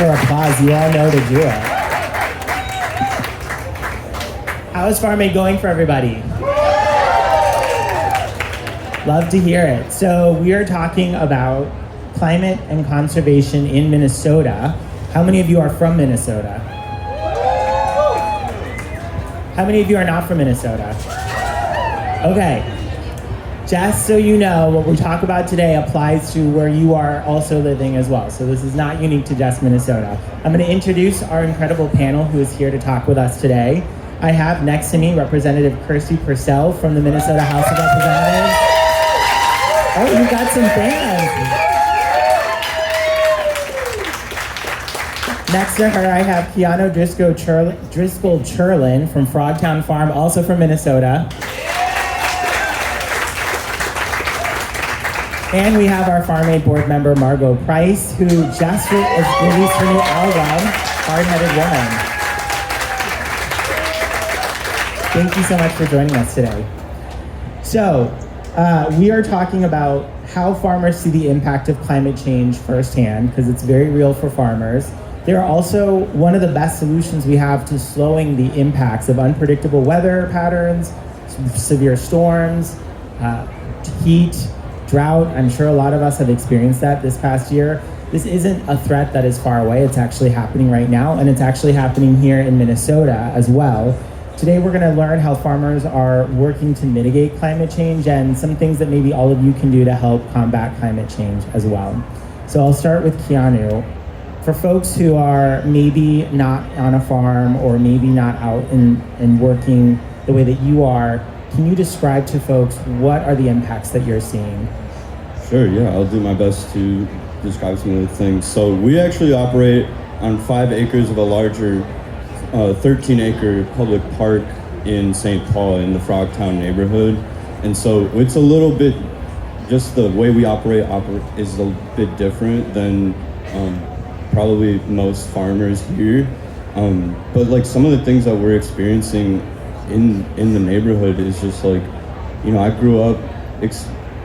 for applause. You all know to do it. How is Farm Aid going for everybody? Love to hear it. So we are talking about climate and conservation in Minnesota. How many of you are from Minnesota? How many of you are not from Minnesota? Okay. Just so you know, what we talk about today applies to where you are also living as well. So this is not unique to just Minnesota. I'm going to introduce our incredible panel who is here to talk with us today. I have next to me Representative Kristi Pursell from the Minnesota House of Representatives. Oh, you got some fans. Next to her, I have Keanue Driscoll-che from Frogtown Farm, also from Minnesota. And we have our Farm Aid board member, Margo Price, who just released her new album, Hard-Headed Woman. Thank you so much for joining us today. So, we are talking about how farmers see the impact of climate change firsthand, because it's very real for farmers. They're also one of the best solutions we have to slowing the impacts of unpredictable weather patterns, severe storms, heat, drought. I'm sure a lot of us have experienced that this past year. This isn't a threat that is far away. It's actually happening right now, and it's actually happening here in Minnesota as well. Today we're going to learn how farmers are working to mitigate climate change and some things that maybe all of you can do to help combat climate change as well. So I'll start with Keanue. For folks who are maybe not on a farm or maybe not out and working the way that you are, can you describe to folks what are the impacts that you're seeing? Sure, yeah, I'll do my best to describe some of the things. So we actually operate on 5 acres of a larger 13-acre public park in St. Paul in the Frogtown neighborhood. And so it's a little bit, just the way we operate is a bit different than probably most farmers here. But like some of the things that we're experiencing in the neighborhood is just like, you know, I grew up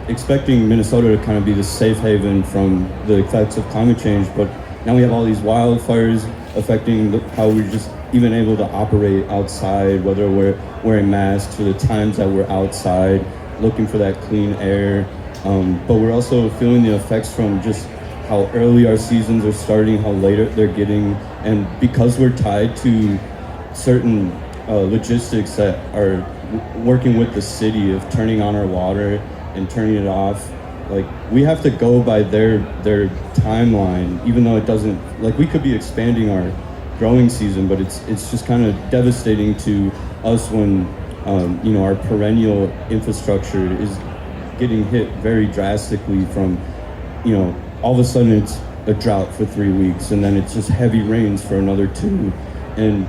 expecting Minnesota to kind of be the safe haven from the effects of climate change, but now we have all these wildfires affecting how we're just even able to operate outside, whether we're wearing masks for the times that we're outside, looking for that clean air. But we're also feeling the effects from just how early our seasons are starting, how later they're getting, and because we're tied to certain logistics that are working with the city of turning on our water and turning it off, like we have to go by their timeline, even though it doesn't, like we could be expanding our growing season, but it's just kind of devastating to us when you know, our perennial infrastructure is getting hit very drastically from, you know, all of a sudden it's a drought for 3 weeks and then it's just heavy rains for another 2, and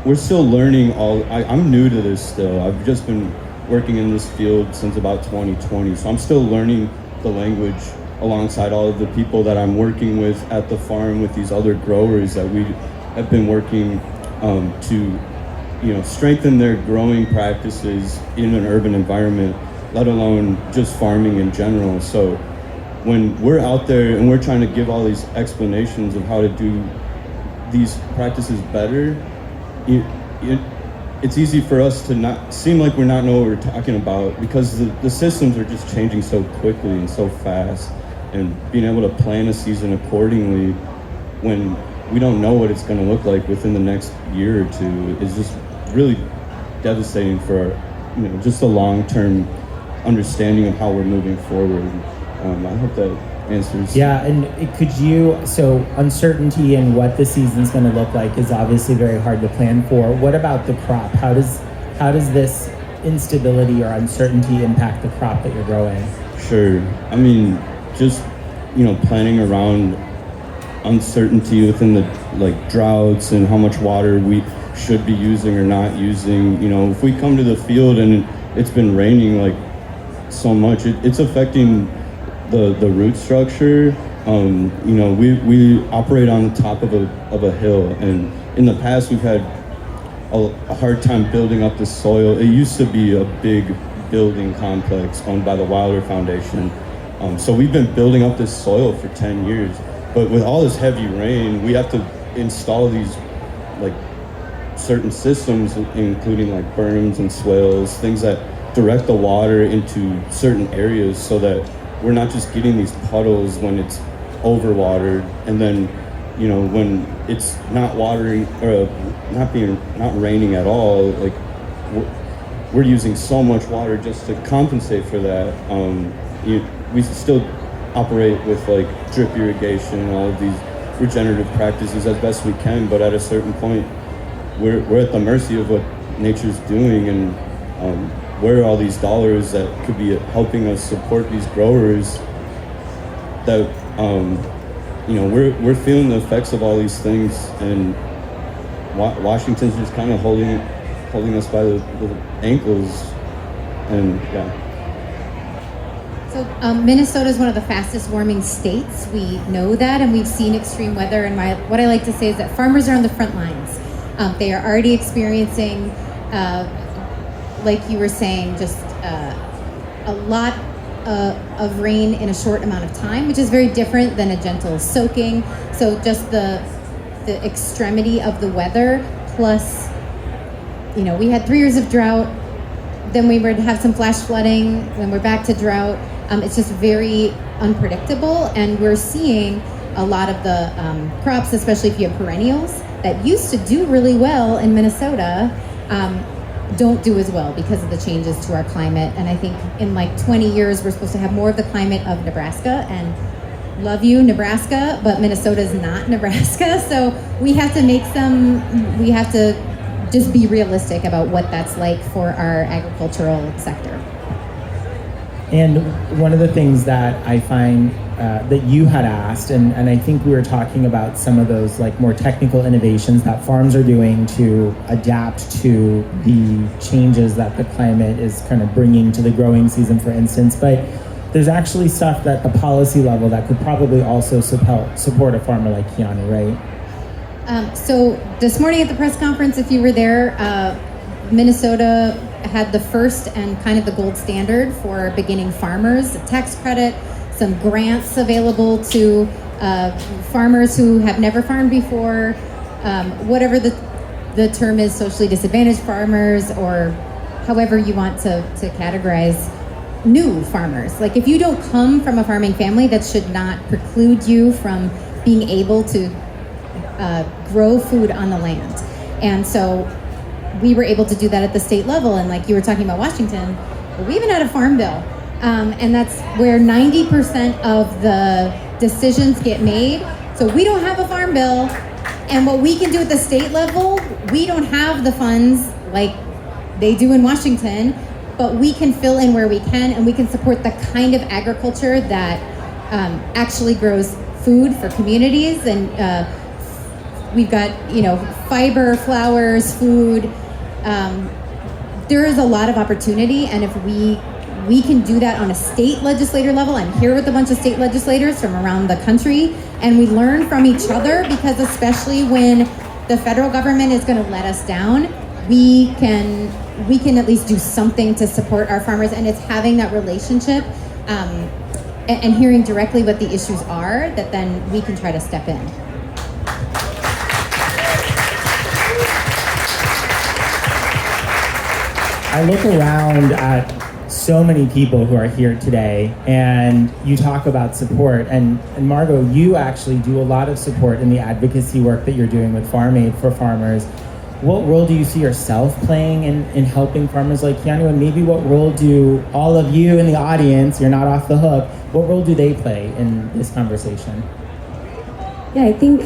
we're still learning I'm new to this still. I've just been working in this field since about 2020, so I'm still learning the language alongside all of the people that I'm working with at the farm, with these other growers that we have been working to, you know, strengthen their growing practices in an urban environment, let alone just farming in general. So when we're out there and we're trying to give all these explanations of how to do these practices better, it's easy for us to not seem like we're not know what we're talking about, because the systems are just changing so quickly and so fast, and being able to plan a season accordingly when we don't know what it's going to look like within the next year or 2 is just really devastating for, you know, just the long-term understanding of how we're moving forward. I hope that answers. Yeah, and so uncertainty in what the season's going to look like is obviously very hard to plan for. What about the crop? How does this instability or uncertainty impact the crop that you're growing? Sure. I mean, just, you know, planning around uncertainty within the like droughts and how much water we should be using or not using. You know, if we come to the field and it's been raining like so much, it's affecting the root structure. You know, we operate on the top of a hill, and in the past we've had a hard time building up the soil. It used to be a big building complex owned by the Wilder Foundation. So we've been building up this soil for 10 years, but But with all this heavy rain, we have to install these like certain systems, including like berms and swales, things that direct the water into certain areas so that we're not just getting these puddles when it's overwatered, and then, you know, when it's not watering or not raining at all, like we're using so much water just to compensate for that. We still operate with like drip irrigation and all of these regenerative practices as best we can, but at a certain point, we're at the mercy of what nature's doing, and where are all these dollars that could be helping us support these growers that, you know, we're feeling the effects of all these things, and Washington's just kind of holding us by the ankles, and yeah. So Minnesota is one of the fastest warming states. We know that, and we've seen extreme weather. And what I like to say is that farmers are on the front lines. They are already experiencing, like you were saying, just a lot of rain in a short amount of time, which is very different than a gentle soaking. So just the extremity of the weather, plus, you know, we had 3 years of drought, then we would have some flash flooding, then we're back to drought. It's just very unpredictable, and we're seeing a lot of the crops, especially if you have perennials, that used to do really well in Minnesota, don't do as well because of the changes to our climate. And I think in like 20 years, we're supposed to have more of the climate of Nebraska, and love you, Nebraska, but Minnesota's not Nebraska. So we have to just be realistic about what that's like for our agricultural sector. And one of the things that I find that you had asked, and I think we were talking about some of those like more technical innovations that farms are doing to adapt to the changes that the climate is kind of bringing to the growing season, for instance. But there's actually stuff at the policy level that could probably also support a farmer like Keanue, right? So this morning at the press conference, if you were there, Minnesota had the first and kind of the gold standard for beginning farmers, a tax credit, some grants available to farmers who have never farmed before, whatever the term is, socially disadvantaged farmers, or however you want to categorize new farmers. Like if you don't come from a farming family, that should not preclude you from being able to grow food on the land. And so we were able to do that at the state level. And like you were talking about Washington, we even had a farm bill. And that's where 90% of the decisions get made. So we don't have a farm bill. And what we can do at the state level, we don't have the funds like they do in Washington, but we can fill in where we can, and we can support the kind of agriculture that actually grows food for communities. And we've got, you know, fiber, flowers, food. There is a lot of opportunity, and if we can do that on a state legislator level. I'm here with a bunch of state legislators from around the country, and we learn from each other, because especially when the federal government is going to let us down, we can at least do something to support our farmers. And it's having that relationship and hearing directly what the issues are, that then we can try to step in. I look around at so many people who are here today, and you talk about support, and Margo, you actually do a lot of support in the advocacy work that you're doing with Farm Aid for farmers. What role do you see yourself playing in helping farmers like Keanue, and maybe what role do all of you in the audience, you're not off the hook, what role do they play in this conversation? Yeah, I think,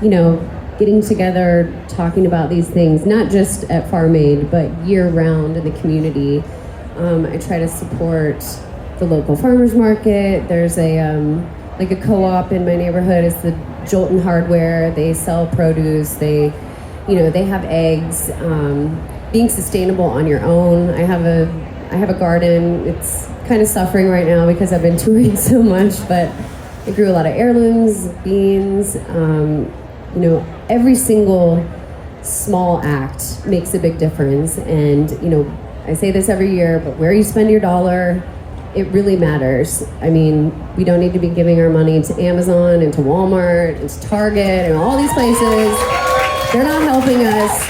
you know, getting together, talking about these things, not just at Farm Aid, but year-round in the community. I try to support the local farmers market. There's a co-op in my neighborhood. It's the Jolton Hardware. They sell produce. They have eggs. Being sustainable on your own. I have a garden. It's kind of suffering right now because I've been touring so much, but I grew a lot of heirlooms, beans. Every single small act makes a big difference. And, I say this every year, but where you spend your dollar it really matters. I mean, we don't need to be giving our money to Amazon and to Walmart and to Target and all these places. They're not helping us.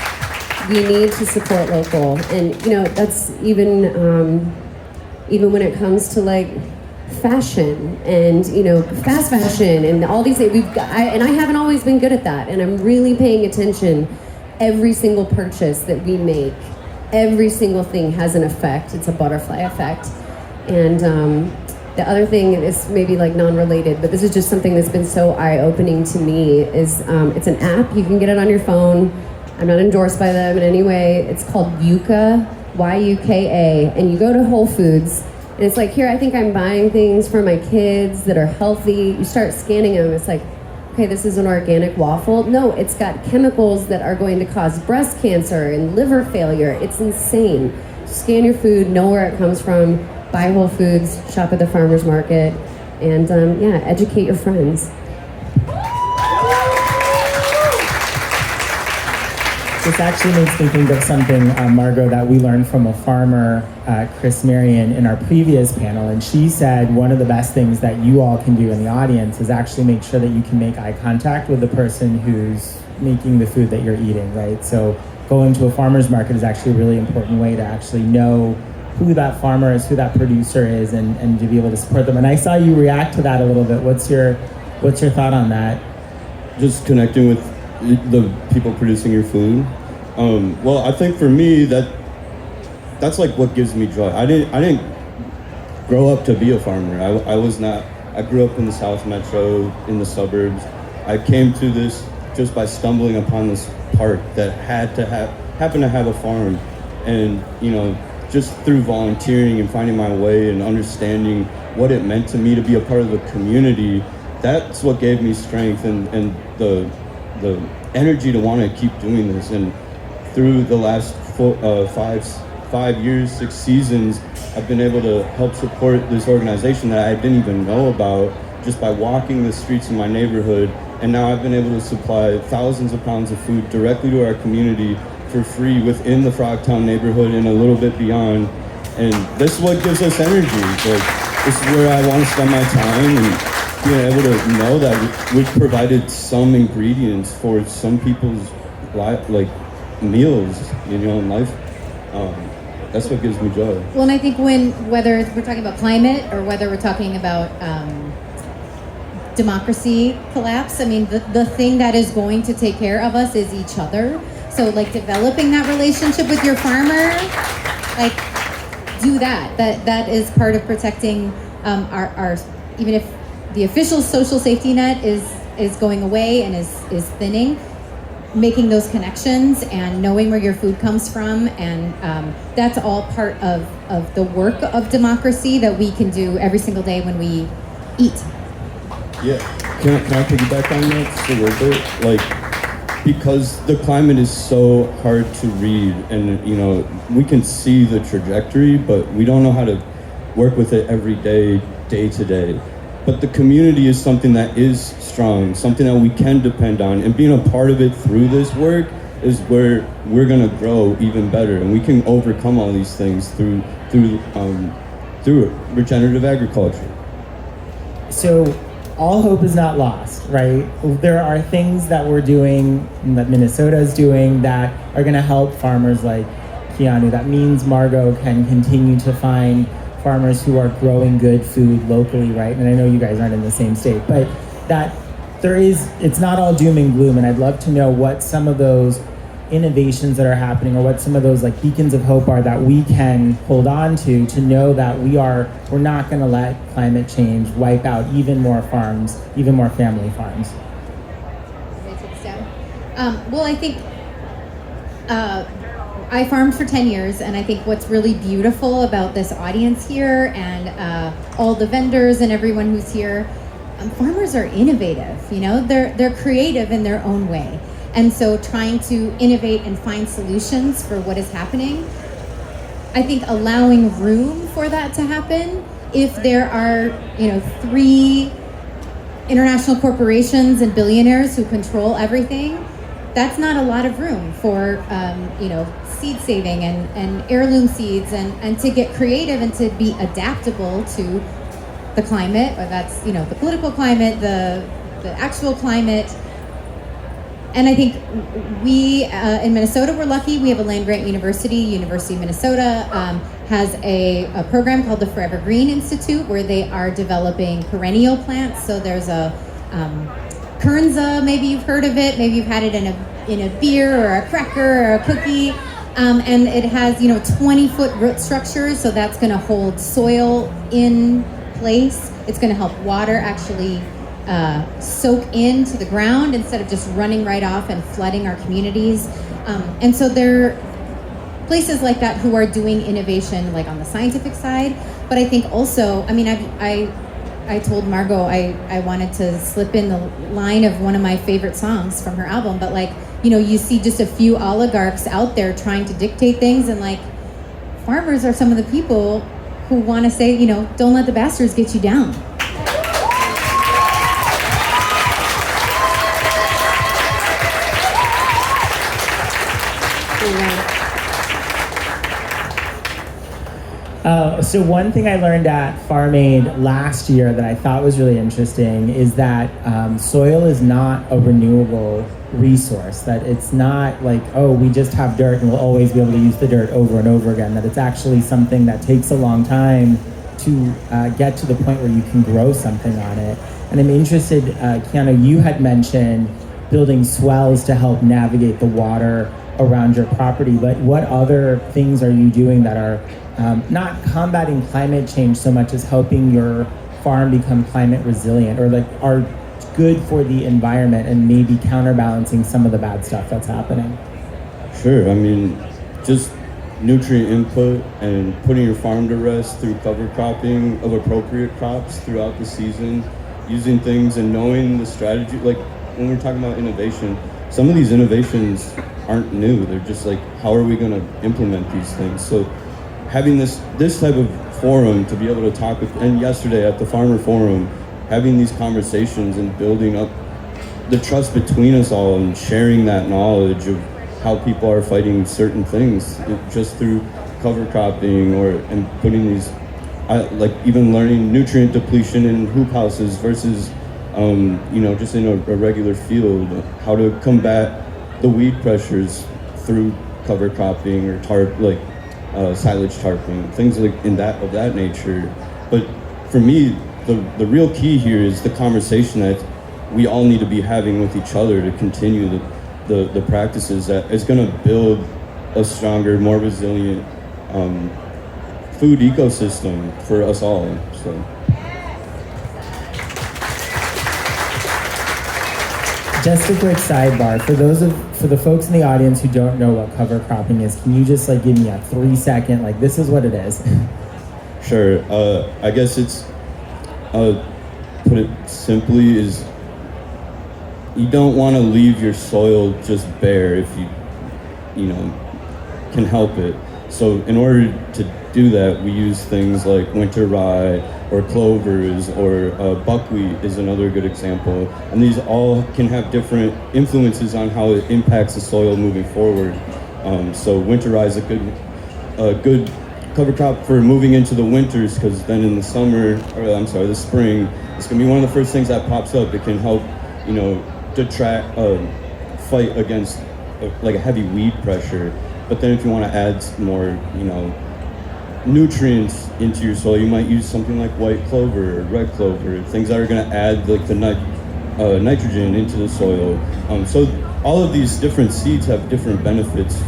We need to support local. And, you know, that's even when it comes to like fashion and, you know, fast fashion and all these things. I haven't always been good at that. And I'm really paying attention. Every single purchase that we make, every single thing has an effect. It's a butterfly effect. And the other thing is maybe like non-related, but this is just something that's been so eye-opening to me, is it's an app. You can get it on your phone. I'm not endorsed by them in any way. It's called Yuka, Y-U-K-A, and you go to Whole Foods, and it's like, here, I think I'm buying things for my kids that are healthy. You start scanning them, it's like, okay, this is an organic waffle. No, it's got chemicals that are going to cause breast cancer and liver failure. It's insane. Scan your food, know where it comes from, buy Whole Foods, shop at the farmer's market, and yeah, educate your friends. This actually makes me think of something, Margo, that we learned from a farmer, Chris Marion, in our previous panel, and she said one of the best things that you all can do in the audience is actually make sure that you can make eye contact with the person who's making the food that you're eating, right? So going to a farmer's market is actually a really important way to actually know who that farmer is, who that producer is, and to be able to support them. And I saw you react to that a little bit. What's your thought on that? Just connecting with the people producing your food. Well, I think for me that's like what gives me joy. I didn't grow up to be a farmer. I was not. I grew up in the South Metro, in the suburbs. I came to this just by stumbling upon this park that happened to have a farm, and you know, just through volunteering and finding my way and understanding what it meant to me to be a part of the community, that's what gave me strength and the energy to want to keep doing this. And through the last 5 years, 6 seasons, I've been able to help support this organization that I didn't even know about just by walking the streets in my neighborhood. And now I've been able to supply thousands of pounds of food directly to our community for free within the Frogtown neighborhood and a little bit beyond. And this is what gives us energy. Like, this is where I want to spend my time, and being able to know that we've provided some ingredients for some people's like meals, you know, in life. That's what gives me joy. Well, and I think whether we're talking about climate or whether we're talking about democracy collapse, I mean, the thing that is going to take care of us is each other. So, like, developing that relationship with your farmer, like, do that. That is part of protecting our even if the official social safety net is going away and is thinning, making those connections and knowing where your food comes from, and that's all part of the work of democracy that we can do every single day when we eat. Yeah, can I piggyback on that just a little bit? Like, because the climate is so hard to read, and you know, we can see the trajectory, but we don't know how to work with it every day, day to day. But the community is something that is strong, something that we can depend on, and being a part of it through this work is where we're gonna grow even better, and we can overcome all these things through regenerative agriculture. So all hope is not lost, right? There are things that we're doing, that Minnesota is doing, that are gonna help farmers like Keanue. That means Margo can continue to find farmers who are growing good food locally, right? And I know you guys aren't in the same state, but that it's not all doom and gloom. And I'd love to know what some of those innovations that are happening, or what some of those like beacons of hope are that we can hold on to know that we're not going to let climate change wipe out even more farms, even more family farms. Well, I think I farmed for 10 years, and I think what's really beautiful about this audience here and all the vendors and everyone who's here, farmers are innovative. You know, they're creative in their own way. And so trying to innovate and find solutions for what is happening, I think allowing room for that to happen. If there are, 3 international corporations and billionaires who control everything, that's not a lot of room for seed saving and heirloom seeds and to get creative and to be adaptable to the climate, or that's the political climate, the actual climate. And I think we in Minnesota, we're lucky. We have a land grant university. University of Minnesota has a program called the Forever Green Institute, where they are developing perennial plants. So there's a Kernza, maybe you've heard of it. Maybe you've had it in a beer or a cracker or a cookie. And it has 20-foot root structures. So that's going to hold soil in place. It's going to help water actually soak into the ground instead of just running right off and flooding our communities. And so there are places like that who are doing innovation like on the scientific side. But I think also, I told Margo I wanted to slip in the line of one of my favorite songs from her album, but you see just a few oligarchs out there trying to dictate things, and farmers are some of the people who want to say, don't let the bastards get you down. So one thing I learned at Farm Aid last year that I thought was really interesting is that soil is not a renewable resource, that it's not like, oh, we just have dirt and we'll always be able to use the dirt over and over again, that it's actually something that takes a long time to get to the point where you can grow something on it. And I'm interested, Keanue, you had mentioned building swells to help navigate the water around your property, but what other things are you doing that are not combating climate change so much as helping your farm become climate resilient, or are good for the environment and maybe counterbalancing some of the bad stuff that's happening? Sure, just nutrient input and putting your farm to rest through cover cropping of appropriate crops throughout the season, using things and knowing the strategy. Like when we're talking about innovation, some of these innovations aren't new. They're just how are we going to implement these things? So having this type of forum to be able to talk with, and yesterday at the Farmer Forum, having these conversations and building up the trust between us all and sharing that knowledge of how people are fighting certain things just through cover cropping and putting these, even learning nutrient depletion in hoop houses versus, just in a regular field, how to combat the weed pressures through cover cropping or silage tarping, things of that nature. But for me, the real key here is the conversation that we all need to be having with each other to continue the practices that is going to build a stronger, more resilient food ecosystem for us all. So. Just a quick sidebar for the folks in the audience who don't know what cover cropping is. Can you just give me a 3-second this is what it is? Sure. I guess it's put it simply is you don't want to leave your soil just bare if you can help it. So in order to do that, we use things like winter rye or clovers, or buckwheat is another good example. And these all can have different influences on how it impacts the soil moving forward. So winter rye is a good cover crop for moving into the winters, because then in the the spring, it's gonna be one of the first things that pops up. It can help, detract, fight against a heavy weed pressure. But then if you want to add more, nutrients into your soil, you might use something like white clover or red clover, things that are going to add the nitrogen into the soil. So all of these different seeds have different benefits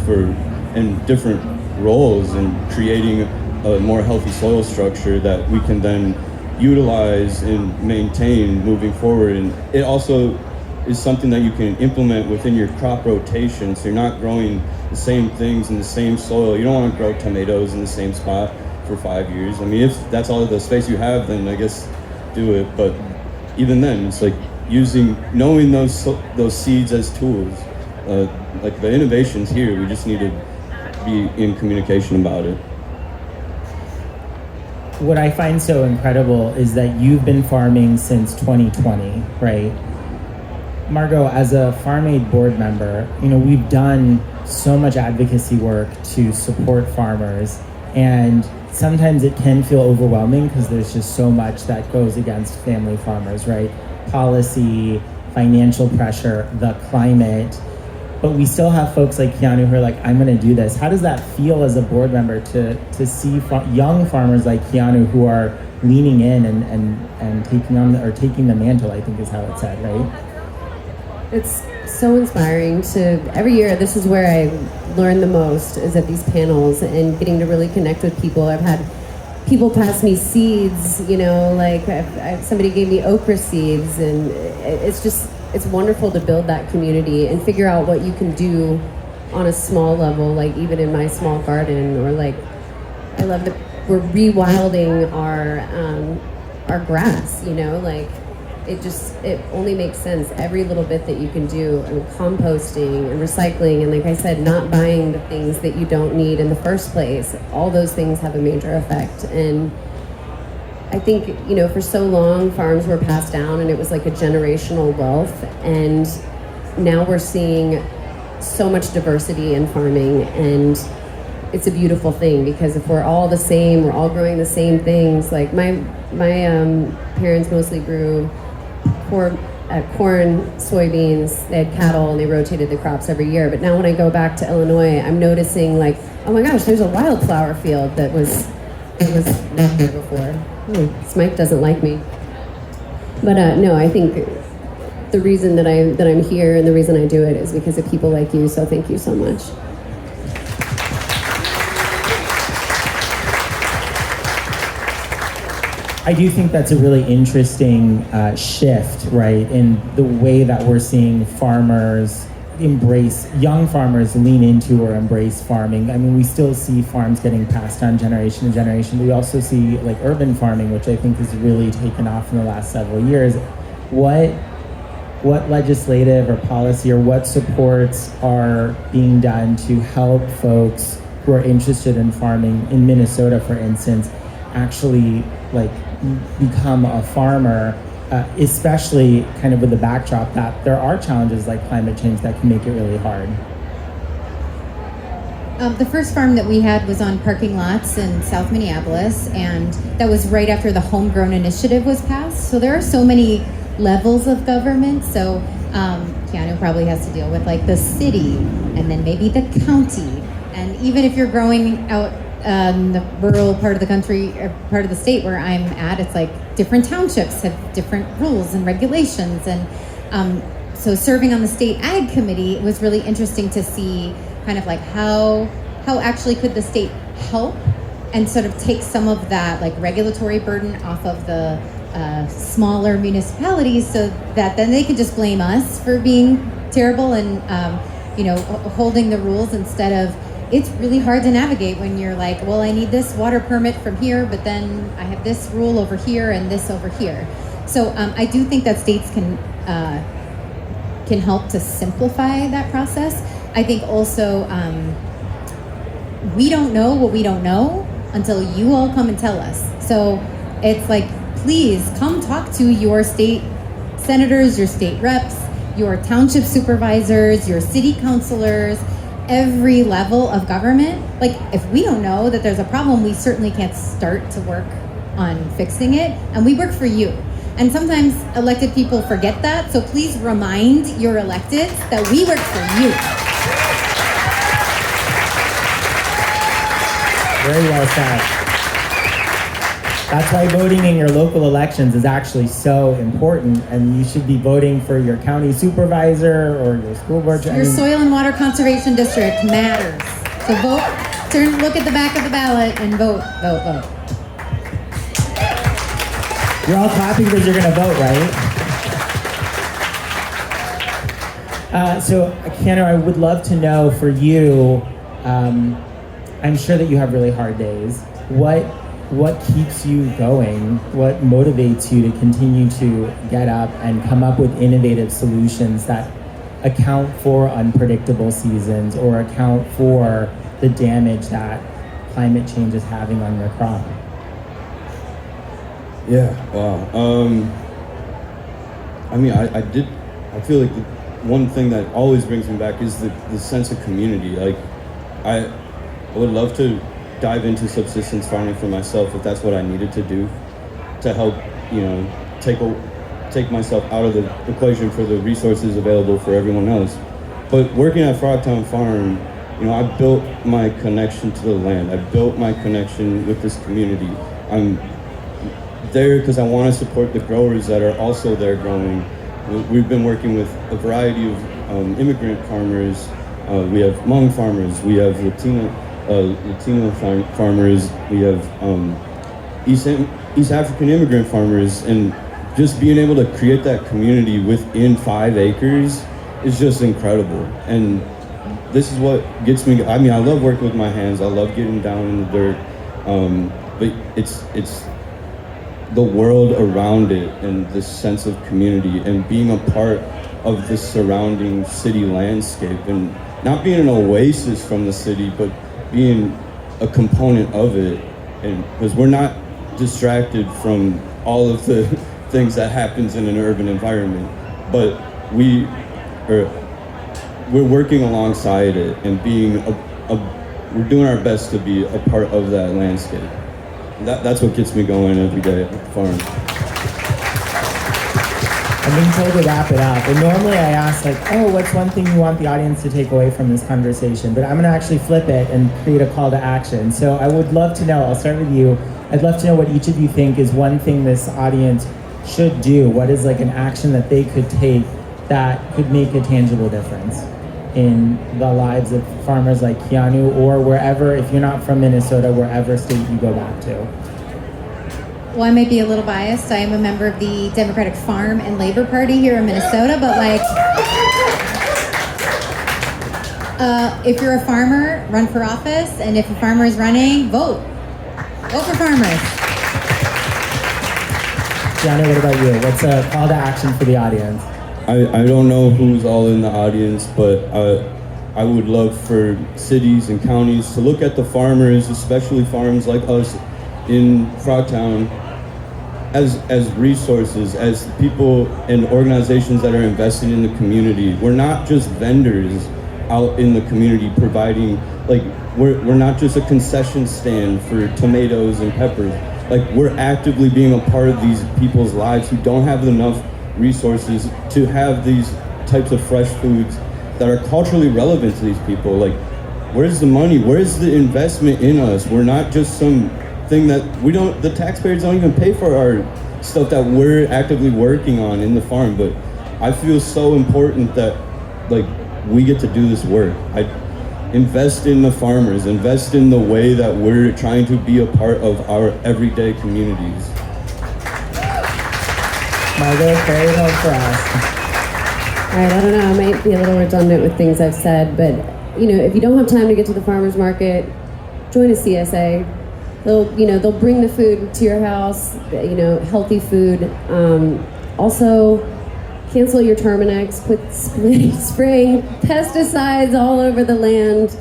and different roles in creating a more healthy soil structure that we can then utilize and maintain moving forward. And it also is something that you can implement within your crop rotation, so you're not growing the same things in the same soil. You don't want to grow tomatoes in the same spot for 5 years. If that's all the space you have, then I guess do it. But even then, it's knowing those seeds as tools. The innovations here, we just need to be in communication about it. What I find so incredible is that you've been farming since 2020, right? Margo, as a Farm Aid board member, we've done so much advocacy work to support farmers, and sometimes it can feel overwhelming because there's just so much that goes against family farmers, right? Policy, financial pressure, the climate. But we still have folks like Keanue who are like, I'm going to do this. How does that feel as a board member to see young farmers like Keanue who are leaning in and taking the mantle, I think is how it's said, right? It's so inspiring every year. This is where I learn the most, is at these panels and getting to really connect with people. I've had people pass me seeds, like somebody gave me okra seeds, and it's wonderful to build that community and figure out what you can do on a small level, like even in my small garden, or like I love that we're rewilding our grass, like it only makes sense, every little bit that you can do, and composting and recycling, and like I said, not buying the things that you don't need in the first place. All those things have a major effect. And I think, for so long farms were passed down and it was like a generational wealth, and now we're seeing so much diversity in farming, and it's a beautiful thing, because if we're all the same, we're all growing the same things. Like my parents mostly grew corn, soybeans, they had cattle, and they rotated the crops every year. But now when I go back to Illinois, I'm noticing like, oh my gosh, there's a wildflower field that was not there before. This mic doesn't like me. But no, I think the reason that I'm here and the reason I do it is because of people like you, so thank you so much. I do think that's a really interesting shift, right, in the way that we're seeing farmers young farmers lean into or embrace farming. I mean, we still see farms getting passed on generation to generation. We also see like urban farming, which I think has really taken off in the last several years. What legislative or policy or what supports are being done to help folks who are interested in farming in Minnesota, for instance, actually like become a farmer, especially kind of with the backdrop that there are challenges like climate change that can make it really hard? The first farm that we had was on parking lots in South Minneapolis, and that was right after the Homegrown Initiative was passed. So there are so many levels of government. So Keanue probably has to deal with like the city, and then maybe the county, and even if you're growing out the rural part of the country, or part of the state where I'm at, it's like different townships have different rules and regulations. And so serving on the state ag committee, it was really interesting to see kind of like how actually could the state help and sort of take some of that like regulatory burden off of the smaller municipalities, so that then they can just blame us for being terrible and holding the rules, instead of, it's really hard to navigate when you're like, well, I need this water permit from here, but then I have this rule over here and this over here. So I do think that states can help to simplify that process. I think also we don't know what we don't know until you all come and tell us. So it's like, please come talk to your state senators, your state reps, your township supervisors, your city councilors, every level of government. Like, if we don't know that there's a problem, we certainly can't start to work on fixing it. And we work for you. And sometimes elected people forget that. So please remind your electeds that we work for you. Very well said. That's why voting in your local elections is actually so important, and you should be voting for your county supervisor or your school board. Your soil and water conservation district matters. So vote, look at the back of the ballot and vote. You're all clapping because you're gonna vote, right? So Keanue, I would love to know for you, I'm sure that you have really hard days. What keeps you going? What motivates you to continue to get up and come up with innovative solutions that account for unpredictable seasons or account for the damage that climate change is having on your crop? Yeah, wow. I mean, I did I feel like the one thing that always brings me back is the sense of community. Like, I would love to dive into subsistence farming for myself if that's what I needed to do to help, you know, take myself out of the equation for the resources available for everyone else. But working at Frogtown Farm, you know, I built my connection to the land. I built my connection with this community. I'm there because I want to support the growers that are also there growing. We've been working with a variety of immigrant farmers. We have Hmong farmers. We have Latino farmers. We have East African immigrant farmers, and just being able to create that community within 5 acres is just incredible. And this is what gets me. I mean, I love working with my hands. I love getting down in the dirt. But it's the world around it and this sense of community and being a part of the surrounding city landscape and not being an oasis from the city, but being a component of it. And because we're not distracted from all of the things that happens in an urban environment, but we're working alongside it and being we're doing our best to be a part of that landscape. That's what gets me going every day at the farm. I'm being told to wrap it up. And normally I ask like, oh, what's one thing you want the audience to take away from this conversation? But I'm gonna actually flip it and create a call to action. So I would love to know, I'll start with you. I'd love to know what each of you think is one thing this audience should do. What is like an action that they could take that could make a tangible difference in the lives of farmers like Keanue, or wherever, if you're not from Minnesota, wherever state you go back to? Well, I might be a little biased. I am a member of the Democratic Farm and Labor Party here in Minnesota, but like, if you're a farmer, run for office, and if a farmer is running, vote. Vote for farmers. Keanue, what about you? What's a call to action for the audience? I don't know who's all in the audience, but I would love for cities and counties to look at the farmers, especially farms like us in Frogtown, as resources, as people and organizations that are invested in the community. We're not just vendors out in the community providing, like, we're not just a concession stand for tomatoes and peppers. Like, we're actively being a part of these people's lives who don't have enough resources to have these types of fresh foods that are culturally relevant to these people. Like, where's the money? Where's the investment in us? We're not just some thing that the taxpayers don't even pay for our stuff that we're actively working on in the farm. But I feel so important that, like, we get to do this work. I invest in the farmers, invest in the way that we're trying to be a part of our everyday communities. Margo, carry it home for us. All right, I don't know, I might be a little redundant with things I've said, but you know, if you don't have time to get to the farmer's market, join a CSA. They'll bring the food to your house, you know, healthy food. Also, cancel your Terminex, quit spraying pesticides all over the land.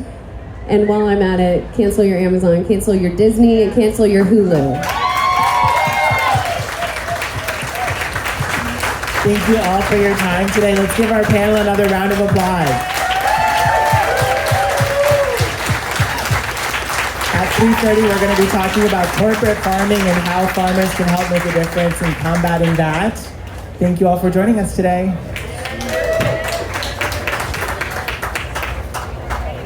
And while I'm at it, cancel your Amazon, cancel your Disney, and cancel your Hulu. Thank you all for your time today. Let's give our panel another round of applause. At 3:30, we're going to be talking about corporate farming and how farmers can help make a difference in combating that. Thank you all for joining us today.